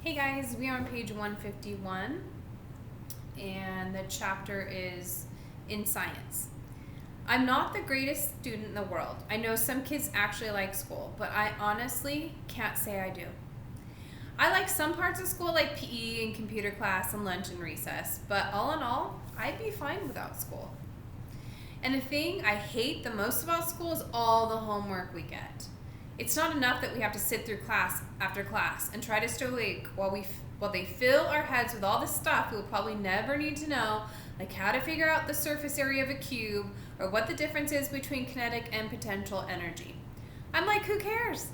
Hey guys, we are on page 151 and the chapter is in science. I'm not the greatest student in the world. I know some kids actually like school, but I honestly can't say I do. I like some parts of school like PE and computer class and lunch and recess, but all in all, I'd be fine without school. And the thing I hate the most about school is all the homework we get. It's not enough that we have to sit through class after class and try to stay awake while they fill our heads with all this stuff we'll probably never need to know, like how to figure out the surface area of a cube or what the difference is between kinetic and potential energy. I'm like, who cares?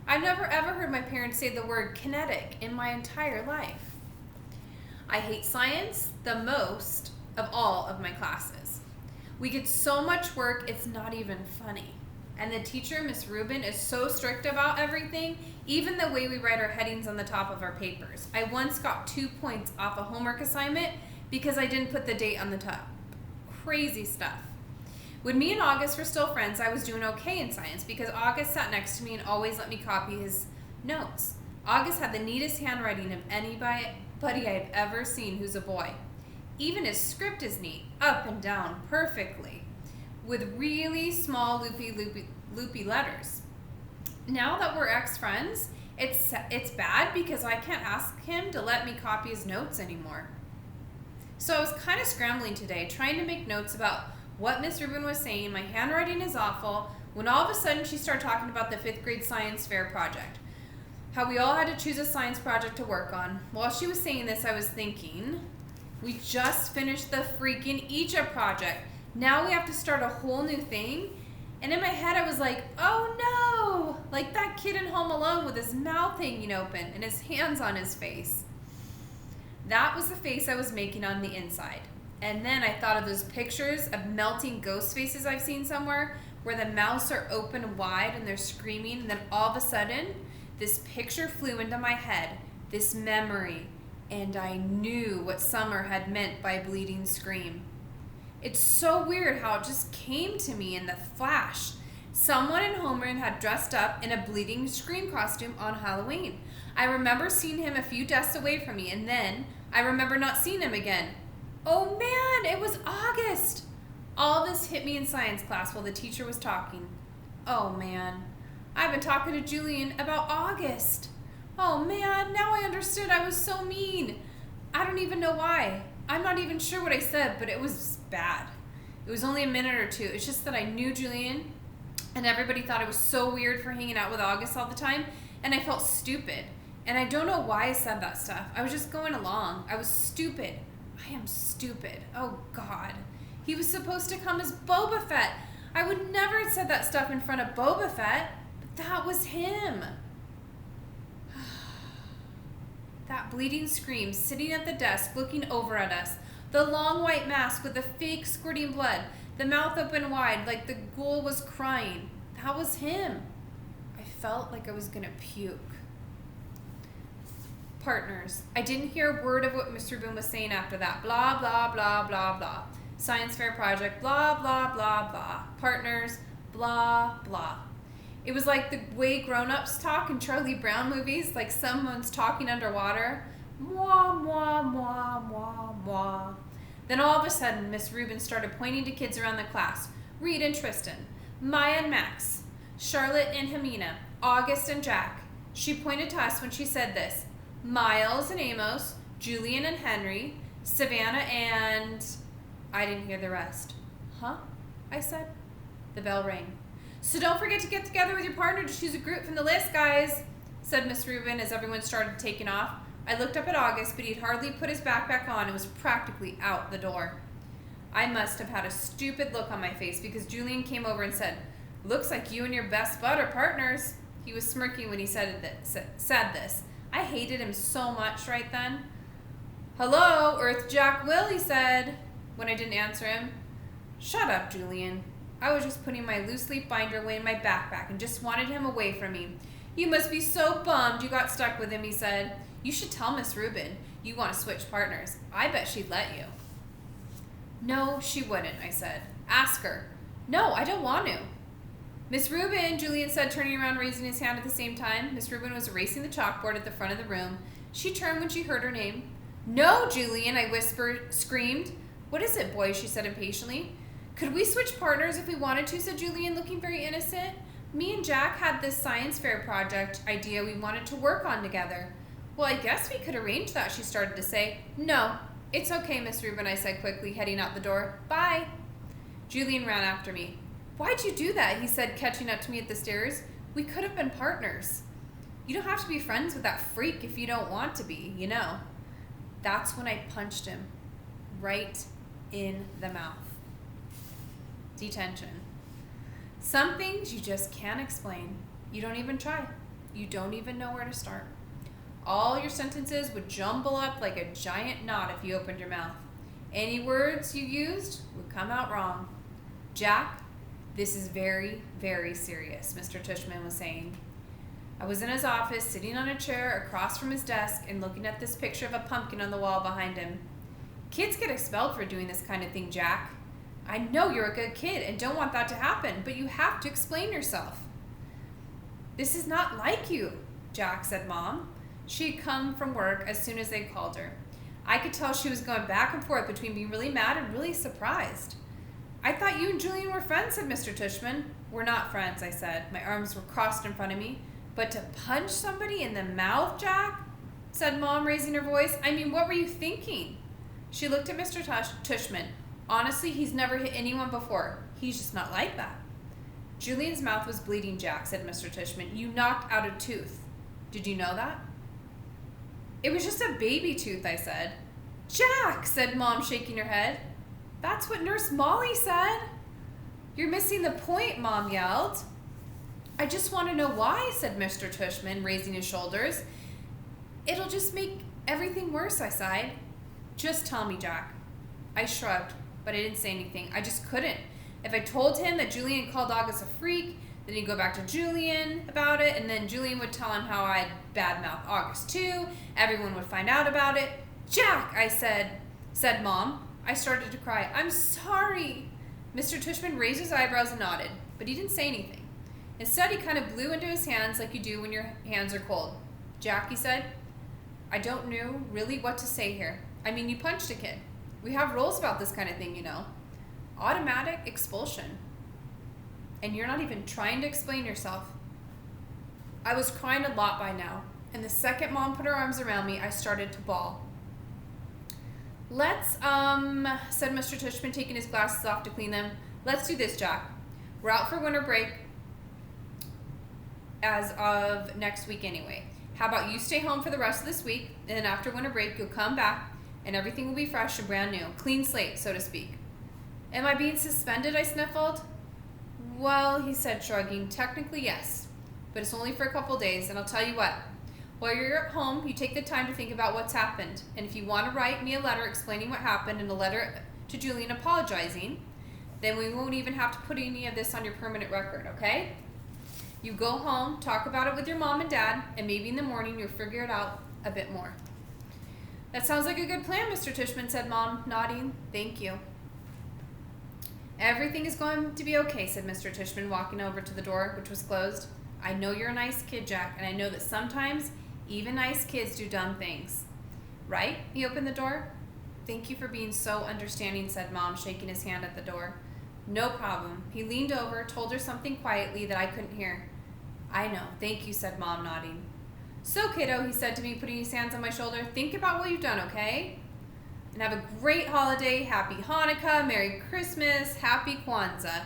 I've never ever heard my parents say the word kinetic in my entire life. I hate science the most of all of my classes. We get so much work, it's not even funny. And the teacher, Miss Rubin, is so strict about everything, even the way we write our headings on the top of our papers. I once got 2 points off a homework assignment because I didn't put the date on the top. Crazy stuff. When me and August were still friends, I was doing okay in science because August sat next to me and always let me copy his notes. August had the neatest handwriting of anybody I've ever seen who's a boy. Even his script is neat, up and down, perfectly, with really small loopy letters. Now that we're ex-friends, it's bad because I can't ask him to let me copy his notes anymore. So I was kind of scrambling today, trying to make notes about what Miss Rubin was saying. My handwriting is awful, when all of a sudden she started talking about the 5th grade science fair project. How we all had to choose a science project to work on. While she was saying this, I was thinking, we just finished the freaking Egypt project. Now we have to start a whole new thing. And in my head, I was like, oh no! Like that kid in Home Alone with his mouth hanging open and his hands on his face. That was the face I was making on the inside. And then I thought of those pictures of melting ghost faces I've seen somewhere where the mouths are open wide and they're screaming. And then all of a sudden, this picture flew into my head, this memory. And I knew what Summer had meant by bleeding scream. It's so weird how it just came to me in the flash. Someone in Homeroom had dressed up in a bleeding scream costume on Halloween. I remember seeing him a few desks away from me, and then I remember not seeing him again. Oh man, it was August! All this hit me in science class while the teacher was talking. Oh man, I've been talking to Julian about August. Oh man, now I understood I was so mean. I don't even know why. I'm not even sure what I said, but it was bad. It was only a minute or two. It's just that I knew Julian, and everybody thought it was so weird for hanging out with August all the time, and I felt stupid. And I don't know why I said that stuff. I was just going along. I was stupid. I am stupid. Oh, God. He was supposed to come as Boba Fett. I would never have said that stuff in front of Boba Fett, but that was him. That bleeding scream, sitting at the desk, looking over at us. The long white mask with the fake squirting blood. The mouth open wide, like the ghoul was crying. That was him. I felt like I was going to puke. Partners. I didn't hear a word of what Mr. Boone was saying after that. Blah, blah, blah, blah, blah. Science fair project, blah, blah, blah, blah. Partners, blah, blah. It was like the way grown-ups talk in Charlie Brown movies, like someone's talking underwater. Mwah, mwah, mwah, mwah, mwah. Then all of a sudden, Miss Rubin started pointing to kids around the class. Reed and Tristan, Maya and Max, Charlotte and Hamina, August and Jack. She pointed to us when she said this. Miles and Amos, Julian and Henry, Savannah and... I didn't hear the rest. Huh? I said. The bell rang. So don't forget to get together with your partner to choose a group from the list, guys, said Miss Rubin as everyone started taking off. I looked up at August, but he'd hardly put his backpack on and was practically out the door. I must have had a stupid look on my face because Julian came over and said, looks like you and your best bud are partners. He was smirking when he said this. I hated him so much right then. Hello, Earth Jack Will, he said, when I didn't answer him. Shut up, Julian. I was just putting my loose leaf binder away in my backpack and just wanted him away from me. You must be so bummed you got stuck with him, he said. You should tell Miss Rubin you want to switch partners. I bet she'd let you. No, she wouldn't, I said. Ask her. No, I don't want to. Miss Rubin, Julian said, turning around and raising his hand at the same time. Miss Rubin was erasing the chalkboard at the front of the room. She turned when she heard her name. No, Julian, I screamed. What is it, boy? She said impatiently. Could we switch partners if we wanted to, said Julian, looking very innocent. Me and Jack had this science fair project idea we wanted to work on together. Well, I guess we could arrange that, she started to say. No, it's okay, Miss Rubin, I said quickly, heading out the door. Bye. Julian ran after me. Why'd you do that? He said, catching up to me at the stairs. We could have been partners. You don't have to be friends with that freak if you don't want to be, you know. That's when I punched him right in the mouth. Detention. Some things you just can't explain. You don't even try. You don't even know where to start. All your sentences would jumble up like a giant knot if you opened your mouth. Any words you used would come out wrong. Jack, this is very, very serious, Mr. Tushman was saying. I was in his office, sitting on a chair across from his desk and looking at this picture of a pumpkin on the wall behind him. Kids get expelled for doing this kind of thing, Jack. I know you're a good kid and don't want that to happen, but you have to explain yourself. This is not like you, Jack, said Mom. She had come from work as soon as they called her. I could tell she was going back and forth between being really mad and really surprised. I thought you and Julian were friends, said Mr. Tushman. We're not friends, I said. My arms were crossed in front of me. But to punch somebody in the mouth, Jack? Said Mom, raising her voice. I mean, what were you thinking? She looked at Mr. Tushman. Honestly, he's never hit anyone before. He's just not like that. Julian's mouth was bleeding, Jack, said Mr. Tushman. You knocked out a tooth. Did you know that? It was just a baby tooth, I said. Jack, said Mom, shaking her head. That's what Nurse Molly said. You're missing the point, Mom yelled. I just want to know why, said Mr. Tushman, raising his shoulders. It'll just make everything worse, I sighed. Just tell me, Jack. I shrugged, but I didn't say anything. I just couldn't. If I told him that Julian called August a freak, then he'd go back to Julian about it, and then Julian would tell him how I'd badmouth August too. Everyone would find out about it. Jack, I said Mom. I started to cry. I'm sorry. Mr. Tushman raised his eyebrows and nodded, but he didn't say anything. Instead, he kind of blew into his hands like you do when your hands are cold. Jack, he said, I don't know really what to say here. I mean, you punched a kid. We have rules about this kind of thing, you know. Automatic expulsion. And you're not even trying to explain yourself. I was crying a lot by now, and the second Mom put her arms around me, I started to bawl. Let's, said Mr. Tushman, taking his glasses off to clean them. Let's do this, Jack. We're out for winter break as of next week anyway. How about you stay home for the rest of this week, and then after winter break, you'll come back, and everything will be fresh and brand new. Clean slate, so to speak. Am I being suspended? I sniffled. Well, he said, shrugging. Technically, yes. But it's only for a couple days, and I'll tell you what. While you're at home, you take the time to think about what's happened. And if you want to write me a letter explaining what happened and a letter to Julian apologizing, then we won't even have to put any of this on your permanent record, okay? You go home, talk about it with your mom and dad, and maybe in the morning you'll figure it out a bit more. That sounds like a good plan, Mr. Tushman, said Mom, nodding. Thank you. Everything is going to be okay, said Mr. Tushman, walking over to the door, which was closed. I know you're a nice kid, Jack, and I know that sometimes even nice kids do dumb things. Right? He opened the door. Thank you for being so understanding, said Mom, shaking his hand at the door. No problem. He leaned over, told her something quietly that I couldn't hear. I know. Thank you, said Mom, nodding. So, kiddo, he said to me, putting his hands on my shoulder, think about what you've done, okay? And have a great holiday. Happy Hanukkah, Merry Christmas, Happy Kwanzaa.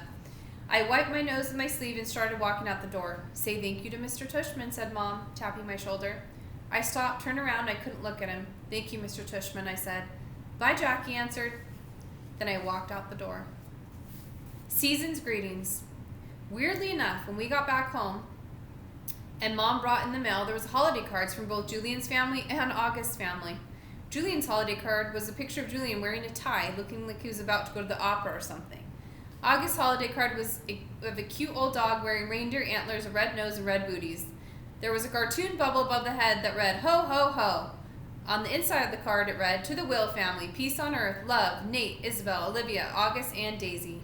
I wiped my nose with my sleeve and started walking out the door. Say thank you to Mr. Tushman, said Mom, tapping my shoulder. I stopped, turned around, I couldn't look at him. Thank you, Mr. Tushman, I said. Bye, Jack, he answered. Then I walked out the door. Season's greetings. Weirdly enough, when we got back home and Mom brought in the mail, there was holiday cards from both Julian's family and August's family. Julian's holiday card was a picture of Julian wearing a tie, looking like he was about to go to the opera or something. August's holiday card was of a cute old dog wearing reindeer antlers, a red nose, and red booties. There was a cartoon bubble above the head that read, ho, ho, ho. On the inside of the card, it read, to the Will family, peace on earth, love, Nate, Isabel, Olivia, August, and Daisy.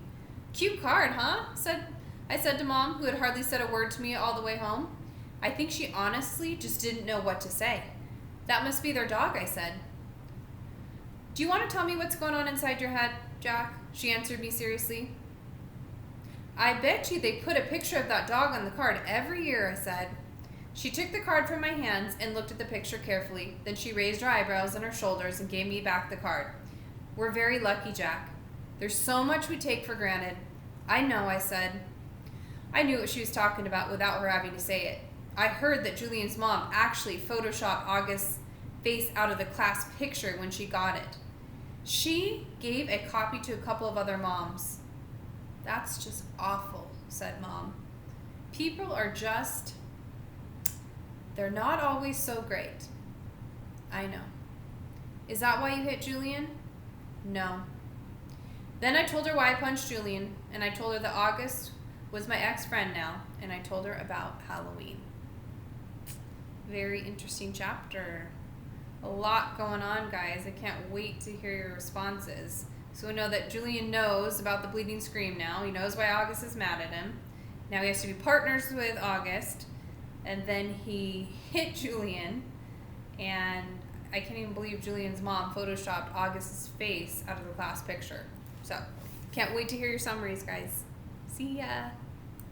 Cute card, huh? I said to Mom, who had hardly said a word to me all the way home. I think she honestly just didn't know what to say. That must be their dog, I said. Do you want to tell me what's going on inside your head, Jack? She answered me seriously. I bet you they put a picture of that dog on the card every year, I said. She took the card from my hands and looked at the picture carefully. Then she raised her eyebrows and her shoulders and gave me back the card. We're very lucky, Jack. There's so much we take for granted. I know, I said. I knew what she was talking about without her having to say it. I heard that Julian's mom actually photoshopped August's face out of the class picture when she got it. She gave a copy to a couple of other moms. That's just awful, said Mom. People are just... they're not always so great. I know. Is that why you hit Julian? No. Then I told her why I punched Julian, and I told her that August was my ex-friend now, and I told her about Halloween. Very interesting chapter. A lot going on, guys. I can't wait to hear your responses. So we know that Julian knows about the bleeding scream now. He knows why August is mad at him. Now he has to be partners with August. And then he hit Julian. And I can't even believe Julian's mom photoshopped August's face out of the class picture. So, can't wait to hear your summaries, guys. See ya.